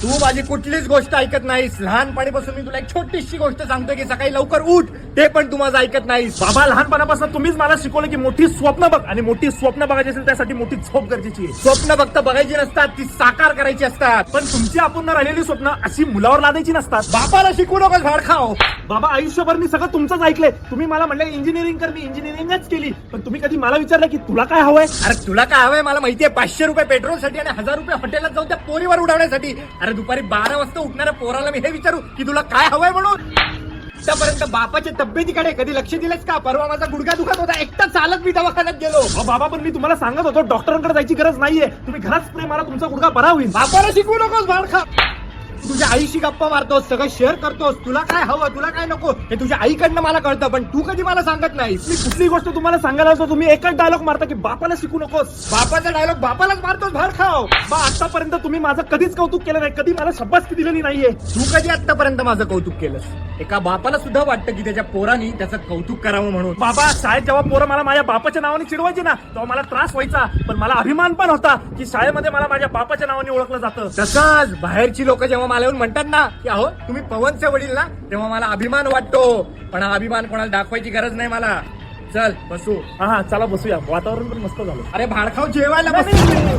तू माझी कुठलीच गोष्ट ऐकत नाहीस. लहानपणीपासून मी तुला एक छोटीशी गोष्ट सांगतोय की सकाळी लवकर उठ, ते पण तू माझं ऐकत नाहीस. बाबा, लहानपणापासून तुम्हीच मला शिकवलं की मोठी स्वप्न बघ, आणि मोठी स्वप्न बघायची असेल त्यासाठी मोठी झोप गरजेची आहे. स्वप्न फक्त बघायची नसतात, ती साकार करायची असतात. पण तुमची अपूर्ण राहिलेली स्वप्न अशी मुलावर लादायची नसतात. बापाला शिकू नकोस भाड खाओ. बाबा, आयुष्यभर मी सगळं तुमचंच ऐकलंय. तुम्ही मला म्हणले इंजिनिअरिंग कर, मी इंजिनिअरिंगच केली. पण तुम्ही कधी मला विचारलं की तुला काय हवंय? अरे तुला काय हवंय मला माहितीये, 500 रुपये पेट्रोलसाठी आणि 1000 रुपये हॉटेलात जाऊन त्या पोरीवर उडवण्यासाठी. अरे दुपारी 12 वाजता उठणाऱ्या पोराला मी हे विचारू की तुला काय हवंय म्हणून? त्यापर्यंत बापाच्या तब्येतीकडे कधी लक्ष दिलंस का? परवा माझा गुडघा दुखत होता, एकटा चालत मी दवाखान्यात गेलो. अहो बाबा, पण मी तुम्हाला सांगत होतो डॉक्टरांकडे जायची गरज नाहीये. तुम्ही घरात स्प्रे मारा, तुमचा गुडघा बरा होईल. बापाला शिकवू नकोस भाड खा. तुझ्या आईशी गप्पा मारतोस, सगळं शेअर करतोस. तुला काय हवं, तुला काय नको हे तुझ्या आईकडनं मला कळतं, पण तू कधी मला सांगत नाहीस. मी कुठली गोष्ट तुम्हाला सांगायला असतो तुम्ही एकच डायलॉग मारता की बापाला शिकू नकोस. बापाचा डायलॉग बापालाच मारतोस भाड खाओ. बा, आतापर्यंत तुम्ही माझं कधीच कौतुक केलं नाही, कधी मला शाबासकी दिलेली नाहीये. तू कधी आतापर्यंत माझं कौतुक केलंस? एका बापाला सुद्धा वाटतं की त्याच्या पोरांनी त्याचं कौतुक करावं म्हणून. बाबा, शाळेत जेव्हा पोरं मला माझ्या बापाच्या नावाने चिडवायची ना, तेव्हा मला त्रास व्हायचा. पण मला अभिमान पण होता की शाळेमध्ये मला माझ्या बापाच्या नावाने ओळखलं जातं. तसंच बाहेरची लोक जेव्हा मला येऊन म्हणतात ना की अहो तुम्ही पवनचे वडील ना, तेव्हा मला अभिमान वाटतो. पण हा अभिमान कोणाला दाखवायची गरज नाही मला. चल बसू. हा, चला बसूया. वातावरण पण मस्त झालं. अरे भाडखाव जेवायला नाही, बस. नाही, नाही.